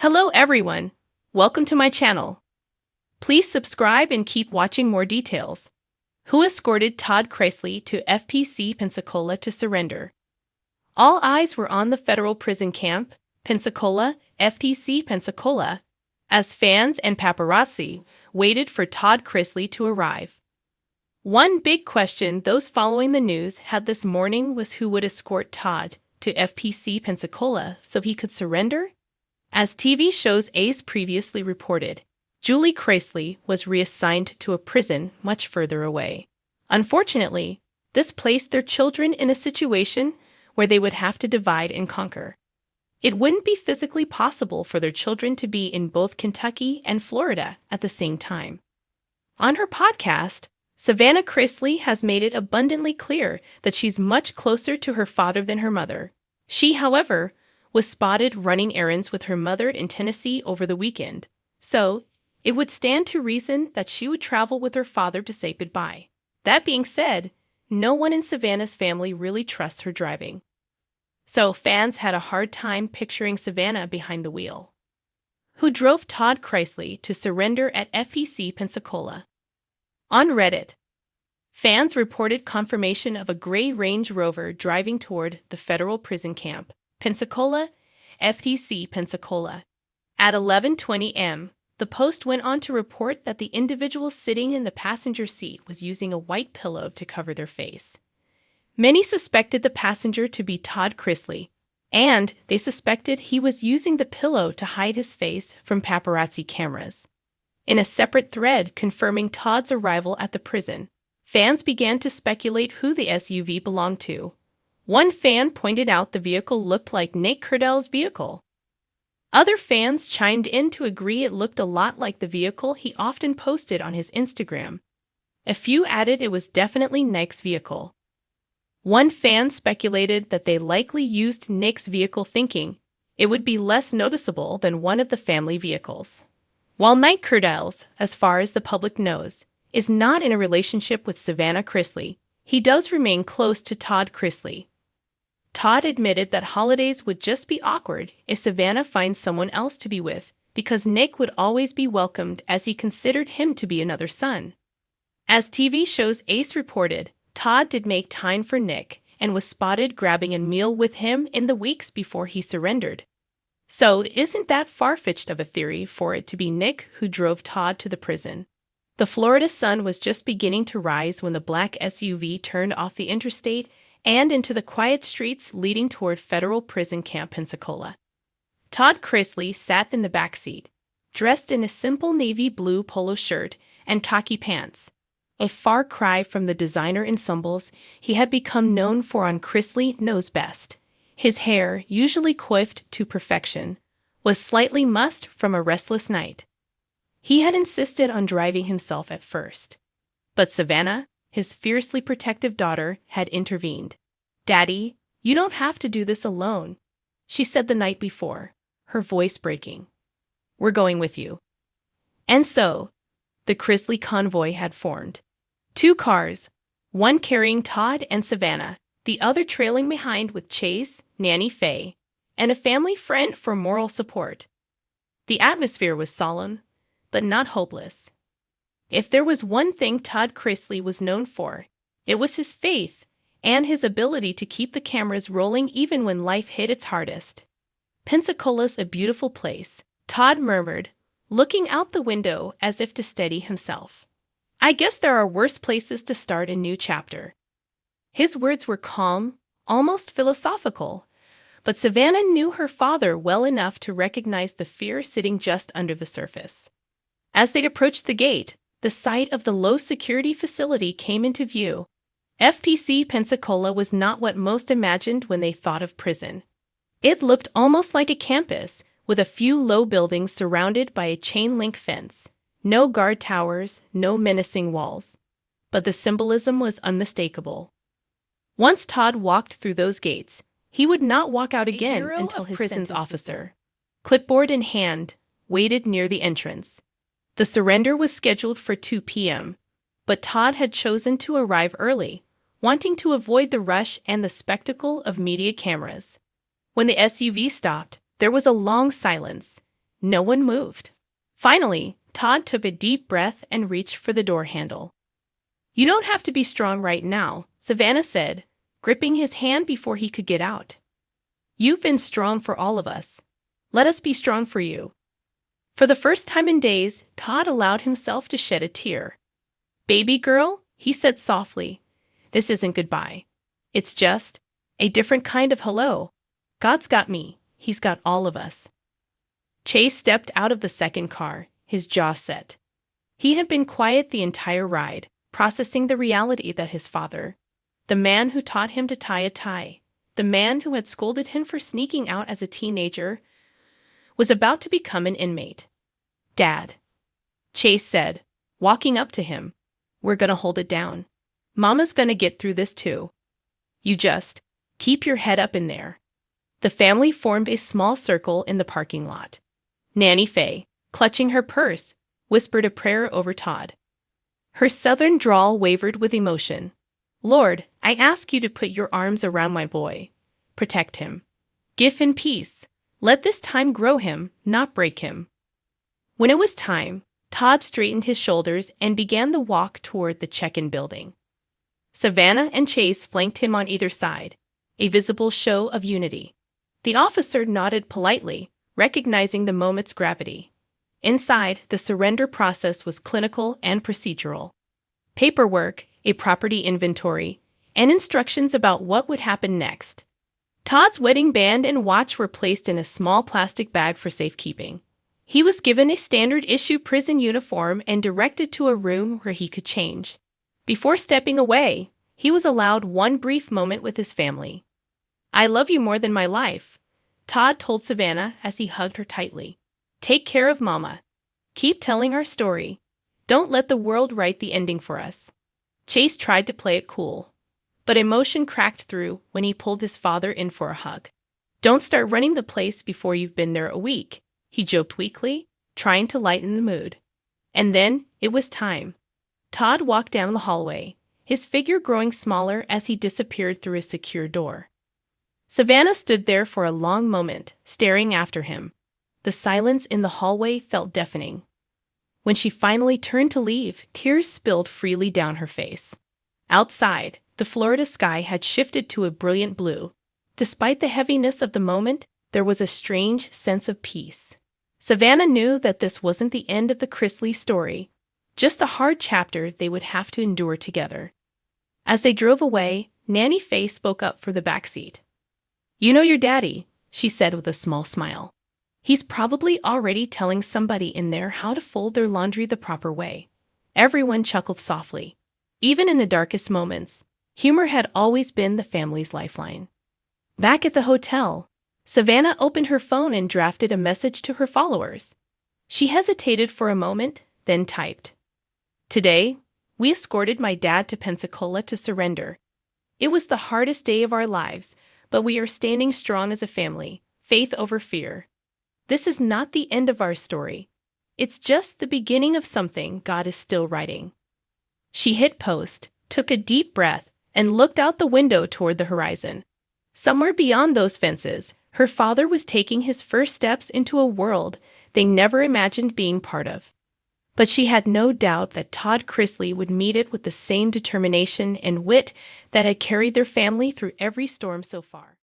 Hello everyone, welcome to my channel. Please subscribe and keep watching more details. Who escorted Todd Chrisley to FPC Pensacola to surrender? All eyes were on the federal prison camp, Pensacola, FPC Pensacola, as fans and paparazzi waited for Todd Chrisley to arrive. One big question those following the news had this morning was who would escort Todd to FPC Pensacola so he could surrender? As TV shows Ace previously reported, Julie Chrisley was reassigned to a prison much further away. Unfortunately, this placed their children in a situation where they would have to divide and conquer. It wouldn't be physically possible for their children to be in both Kentucky and Florida at the same time. On her podcast, Savannah Chrisley has made it abundantly clear that she's much closer to her father than her mother. She, however, was spotted running errands with her mother in Tennessee over the weekend, so it would stand to reason that she would travel with her father to say goodbye. That being said, no one in Savannah's family really trusts her driving. So fans had a hard time picturing Savannah behind the wheel. Who drove Todd Chrisley to surrender at FPC Pensacola? On Reddit, fans reported confirmation of a gray Range Rover driving toward the federal prison camp, Pensacola, FPC Pensacola. At 11:20 am, the Post went on to report that the individual sitting in the passenger seat was using a white pillow to cover their face. Many suspected the passenger to be Todd Chrisley, and they suspected he was using the pillow to hide his face from paparazzi cameras. In a separate thread confirming Todd's arrival at the prison, fans began to speculate who the SUV belonged to. One fan pointed out the vehicle looked like Nick Curdell's vehicle. Other fans chimed in to agree it looked a lot like the vehicle he often posted on his Instagram. A few added it was definitely Nick's vehicle. One fan speculated that they likely used Nick's vehicle thinking it would be less noticeable than one of the family vehicles. While Nick Curdell's, as far as the public knows, is not in a relationship with Savannah Chrisley, he does remain close to Todd Chrisley. Todd admitted that holidays would just be awkward if Savannah finds someone else to be with, because Nick would always be welcomed as he considered him to be another son. As TV shows Ace reported, Todd did make time for Nick and was spotted grabbing a meal with him in the weeks before he surrendered. So isn't that far-fetched of a theory for it to be Nick who drove Todd to the prison? The Florida sun was just beginning to rise when the black SUV turned off the interstate and into the quiet streets leading toward federal prison camp Pensacola. Todd Chrisley sat in the back seat, dressed in a simple navy blue polo shirt and khaki pants, a far cry from the designer ensembles he had become known for on Chrisley Knows Best. His hair, usually coiffed to perfection, was slightly mussed from a restless night. He had insisted on driving himself at first, but Savannah, his fiercely protective daughter, had intervened. "Daddy, you don't have to do this alone," she said the night before, her voice breaking. "We're going with you." And so, the Chrisley convoy had formed. 2 cars, one carrying Todd and Savannah, the other trailing behind with Chase, Nanny Faye, and a family friend for moral support. The atmosphere was solemn, but not hopeless. If there was one thing Todd Chrisley was known for, it was his faith and his ability to keep the cameras rolling even when life hit its hardest. "Pensacola's a beautiful place," Todd murmured, looking out the window as if to steady himself. "I guess there are worse places to start a new chapter." His words were calm, almost philosophical, but Savannah knew her father well enough to recognize the fear sitting just under the surface. As they approached the gate, the sight of the low-security facility came into view. FPC Pensacola was not what most imagined when they thought of prison. It looked almost like a campus, with a few low buildings surrounded by a chain-link fence. No guard towers, no menacing walls. But the symbolism was unmistakable. Once Todd walked through those gates, he would not walk out again until his prison's officer, clipboard in hand, waited near the entrance. The surrender was scheduled for 2 p.m., but Todd had chosen to arrive early, wanting to avoid the rush and the spectacle of media cameras. When the SUV stopped, there was a long silence. No one moved. Finally, Todd took a deep breath and reached for the door handle. "You don't have to be strong right now," Savannah said, gripping his hand before he could get out. "You've been strong for all of us. Let us be strong for you." For the first time in days, Todd allowed himself to shed a tear. "Baby girl," he said softly, "this isn't goodbye. It's just a different kind of hello. God's got me. He's got all of us." Chase stepped out of the second car, his jaw set. He had been quiet the entire ride, processing the reality that his father, the man who taught him to tie a tie, the man who had scolded him for sneaking out as a teenager, was about to become an inmate. "Dad," Chase said, walking up to him, "we're gonna hold it down. Mama's gonna get through this too. You just keep your head up in there." The family formed a small circle in the parking lot. Nanny Faye, clutching her purse, whispered a prayer over Todd. Her southern drawl wavered with emotion. "Lord, I ask you to put your arms around my boy. Protect him. Give him peace. Let this time grow him, not break him." When it was time, Todd straightened his shoulders and began the walk toward the check-in building. Savannah and Chase flanked him on either side, a visible show of unity. The officer nodded politely, recognizing the moment's gravity. Inside, the surrender process was clinical and procedural. Paperwork, a property inventory, and instructions about what would happen next. Todd's wedding band and watch were placed in a small plastic bag for safekeeping. He was given a standard-issue prison uniform and directed to a room where he could change. Before stepping away, he was allowed one brief moment with his family. "I love you more than my life," Todd told Savannah as he hugged her tightly. "Take care of Mama. Keep telling our story. Don't let the world write the ending for us." Chase tried to play it cool, but emotion cracked through when he pulled his father in for a hug. "Don't start running the place before you've been there a week," he joked weakly, trying to lighten the mood. And then, it was time. Todd walked down the hallway, his figure growing smaller as he disappeared through a secure door. Savannah stood there for a long moment, staring after him. The silence in the hallway felt deafening. When she finally turned to leave, tears spilled freely down her face. Outside, the Florida sky had shifted to a brilliant blue. Despite the heaviness of the moment, there was a strange sense of peace. Savannah knew that this wasn't the end of the Chrisley story, just a hard chapter they would have to endure together. As they drove away, Nanny Faye spoke up for the backseat. "You know your daddy," she said with a small smile. "He's probably already telling somebody in there how to fold their laundry the proper way." Everyone chuckled softly. Even in the darkest moments, humor had always been the family's lifeline. Back at the hotel, Savannah opened her phone and drafted a message to her followers. She hesitated for a moment, then typed, "Today, we escorted my dad to Pensacola to surrender. It was the hardest day of our lives, but we are standing strong as a family, faith over fear. This is not the end of our story. It's just the beginning of something God is still writing." She hit post, took a deep breath, and looked out the window toward the horizon. Somewhere beyond those fences, her father was taking his first steps into a world they never imagined being part of. But she had no doubt that Todd Chrisley would meet it with the same determination and wit that had carried their family through every storm so far.